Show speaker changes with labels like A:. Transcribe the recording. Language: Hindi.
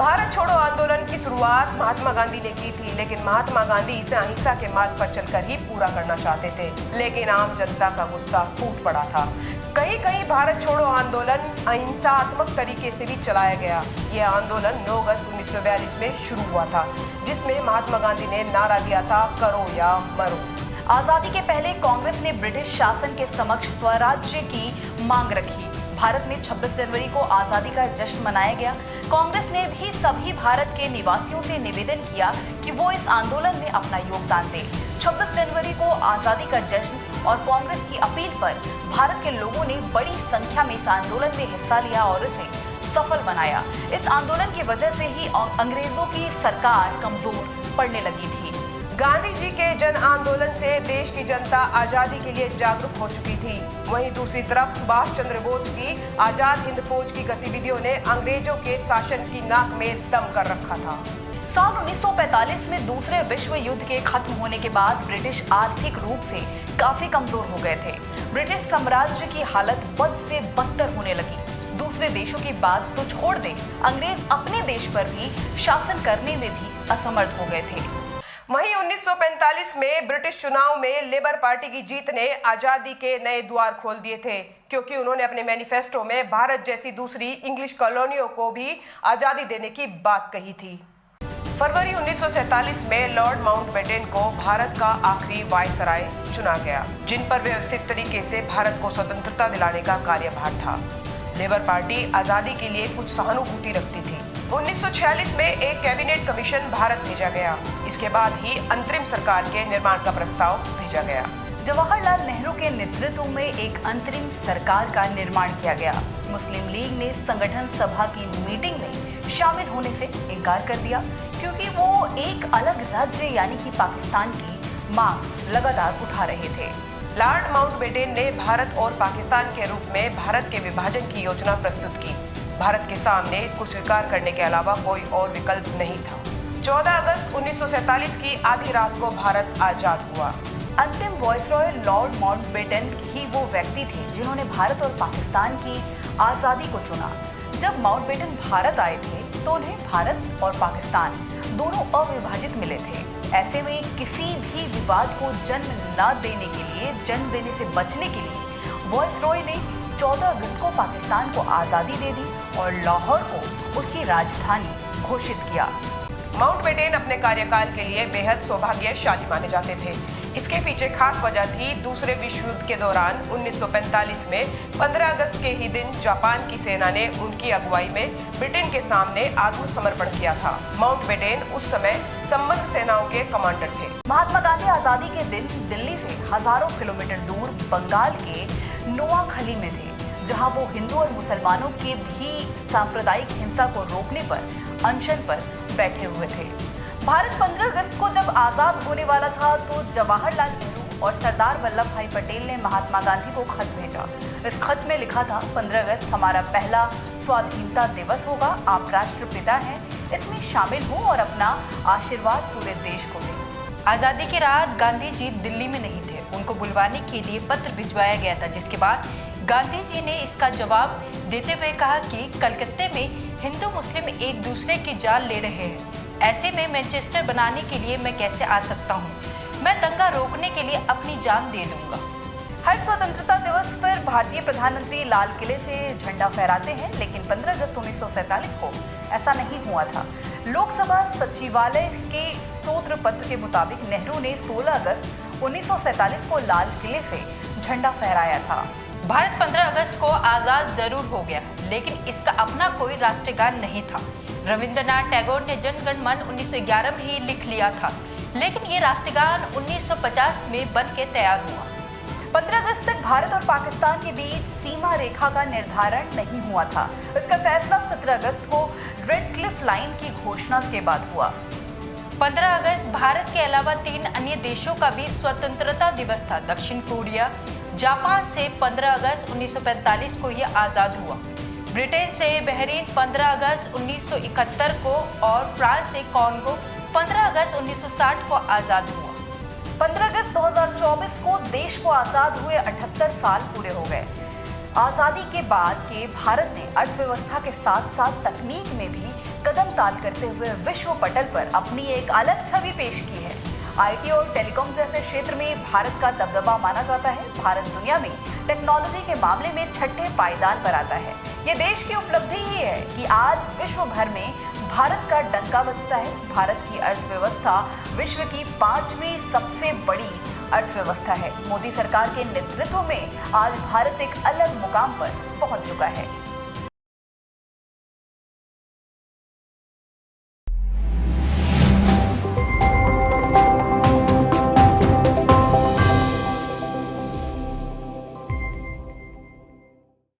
A: भारत छोड़ो आंदोलन की शुरुआत महात्मा गांधी ने की थी, लेकिन महात्मा गांधी इसे अहिंसा के मार्ग पर चलकर ही पूरा करना चाहते थे। लेकिन आम जनता का गुस्सा फूट पड़ा था। कहीं कहीं भारत छोड़ो आंदोलन अहिंसात्मक तरीके से भी चलाया गया। यह आंदोलन 9 अगस्त 1942 में शुरू हुआ था, जिसमें महात्मा गांधी ने नारा दिया था, करो या मरो।
B: आजादी के पहले कांग्रेस ने ब्रिटिश शासन के समक्ष स्वराज्य की मांग रखी। भारत में 26 जनवरी को आजादी का जश्न मनाया गया। कांग्रेस ने भी सभी भारत के निवासियों से निवेदन किया कि वो इस आंदोलन में अपना योगदान दें। 26 जनवरी को आजादी का जश्न और कांग्रेस की अपील पर भारत के लोगों ने बड़ी संख्या में इस आंदोलन में हिस्सा लिया और इसे सफल बनाया। इस आंदोलन की वजह से ही अंग्रेजों की सरकार कमजोर पड़ने लगी थी।
A: गांधी जी के जन आंदोलन से देश की जनता आजादी के लिए जागरूक हो चुकी थी। वहीं दूसरी तरफ सुभाष चंद्र बोस की आजाद हिंद फौज की गतिविधियों ने अंग्रेजों के शासन की नाक में दम कर रखा था।
B: साल 1945 में दूसरे विश्व युद्ध के खत्म होने के बाद ब्रिटिश आर्थिक रूप से काफी कमजोर हो गए थे। ब्रिटिश साम्राज्य की हालत बद से बदतर होने लगी। दूसरे देशों की बात तो छोड़ दें, अंग्रेज अपने देश पर भी शासन करने में भी असमर्थ हो गए थे।
A: वहीं 1945 में ब्रिटिश चुनाव में लेबर पार्टी की जीत ने आजादी के नए द्वार खोल दिए थे, क्योंकि उन्होंने अपने मैनिफेस्टो में भारत जैसी दूसरी इंग्लिश कॉलोनियों को भी आजादी देने की बात कही थी। फरवरी 1947 में लॉर्ड माउंटबेटन को भारत का आखिरी वायसराय चुना गया, जिन पर व्यवस्थित तरीके से भारत को स्वतंत्रता दिलाने का कार्यभार था। लेबर पार्टी आजादी के लिए कुछ सहानुभूति रखती थी। 1946 में एक कैबिनेट कमीशन भारत भेजा गया। इसके बाद ही अंतरिम सरकार के निर्माण का प्रस्ताव भेजा गया।
B: जवाहरलाल नेहरू के नेतृत्व में एक अंतरिम सरकार का निर्माण किया गया। मुस्लिम लीग ने संगठन सभा की मीटिंग में शामिल होने से इनकार कर दिया, क्योंकि वो एक अलग राज्य यानी कि पाकिस्तान की मांग लगातार उठा रहे थे।
A: लॉर्ड माउंटबेटन ने भारत और पाकिस्तान के रूप में भारत के विभाजन की योजना प्रस्तुत की। भारत के सामने इसको स्वीकार करने के अलावा कोई और विकल्प नहीं था। 14 अगस्त 1947 की आधी रात को भारत आजाद हुआ।
B: अंतिम वायसरॉय लॉर्ड माउंटबेटन ही वो व्यक्ति थे जिन्होंने भारत और पाकिस्तान की आजादी को चुना। जब माउंटबेटन भारत आए थे तो उन्हें भारत और पाकिस्तान दोनों अविभाजित मिले थे। ऐसे में किसी भी विवाद को जन्म न देने के लिए, जन्म देने से बचने के लिए वायसरॉय ने 14 अगस्त को पाकिस्तान को आजादी दे दी और लाहौर को उसकी राजधानी घोषित किया।
A: माउंटबेटन अपने कार्यकाल के लिए बेहद सौभाग्यशाली माने जाते थे। इसके पीछे खास वजह थी दूसरे विश्व युद्ध के दौरान 1945 में 15 अगस्त के ही दिन जापान की सेना ने उनकी अगुवाई में ब्रिटेन के सामने आत्मसमर्पण किया था। माउंटबेटन उस समय संबंध सेनाओं के कमांडर थे।
B: महात्मा गांधी आजादी के दिन दिल्ली से हजारों किलोमीटर दूर बंगाल के नोआखली में थे, जहां वो हिंदू और मुसलमानों के भी सांप्रदायिक हिंसा को रोकने पर अनशन पर बैठे हुए थे। भारत 15 अगस्त को जब आजाद होने वाला था तो जवाहरलाल नेहरू और सरदार वल्लभ भाई पटेल ने महात्मा गांधी को खत भेजा। इस खत में लिखा था, 15 अगस्त हमारा पहला स्वाधीनता दिवस होगा, आप राष्ट्रपिता हैं, इसमें शामिल हो और अपना आशीर्वाद पूरे देश को दें।
C: आजादी की रात गांधी जी दिल्ली में नहीं थे। उनको बुलवाने के लिए पत्र भिजवाया गया था, जिसके बाद गांधी जी ने इसका जवाब देते हुए कहा कि कलकत्ते में हिंदू मुस्लिम एक दूसरे की जान ले रहे हैं। ऐसे में मैनचेस्टर बनाने के लिए मैं कैसे आ सकता हूँ? मैं दंगा रोकने के लिए अपनी जान दे दूंगा।
B: हर स्वतंत्रता दिवस पर भारतीय प्रधानमंत्री लाल किले से झंडा फहराते हैं, लेकिन 15 अगस्त 1947 को ऐसा नहीं हुआ था। लोकसभा सचिवालय के स्तोत्र पत्र के मुताबिक नेहरू ने 16 अगस्त 1947 को लाल किले से झंडा फहराया था।
C: भारत 15 अगस्त को आजाद जरूर हो गया, लेकिन इसका अपना कोई राष्ट्रगान नहीं था। रविंद्रनाथ टैगोर ने जन गण मन 1911 में ही लिख लिया था, लेकिन ये राष्ट्रगान 1950 में बन के तैयार हुआ।
B: 15 अगस्त तक भारत और पाकिस्तान के बीच सीमा रेखा का निर्धारण नहीं हुआ था। इसका फैसला 17 अगस्त को रेड क्लिफ लाइन की घोषणा के बाद हुआ।
C: 15 अगस्त भारत के अलावा 3 अन्य देशों का भी स्वतंत्रता दिवस था। दक्षिण कोरिया, जापान से 15 अगस्त 1945 को यह आज़ाद हुआ। ब्रिटेन से बहरीन 15 अगस्त 1971 को और फ्रांस से कॉन्गो 15 अगस्त 1960 को आज़ाद हुआ।
B: 15 अगस्त 2024 को देश को आज़ाद हुए 78 साल पूरे हो गए। आजादी के बाद के भारत ने अर्थव्यवस्था के साथ साथ तकनीक में भी कदम ताल करते हुए विश्व पटल पर अपनी एक अलग छवि पेश की है। आईटी और टेलीकॉम जैसे क्षेत्र में भारत का दबदबा माना जाता है। भारत दुनिया में टेक्नोलॉजी के मामले में छठे पायदान पर आता है। ये देश की उपलब्धि ही है कि आज विश्व भर में भारत का डंका बजता है। भारत की अर्थव्यवस्था विश्व की 5वीं सबसे बड़ी अर्थव्यवस्था है। मोदी सरकार के नेतृत्व में आज भारत एक अलग मुकाम पर पहुंच चुका है।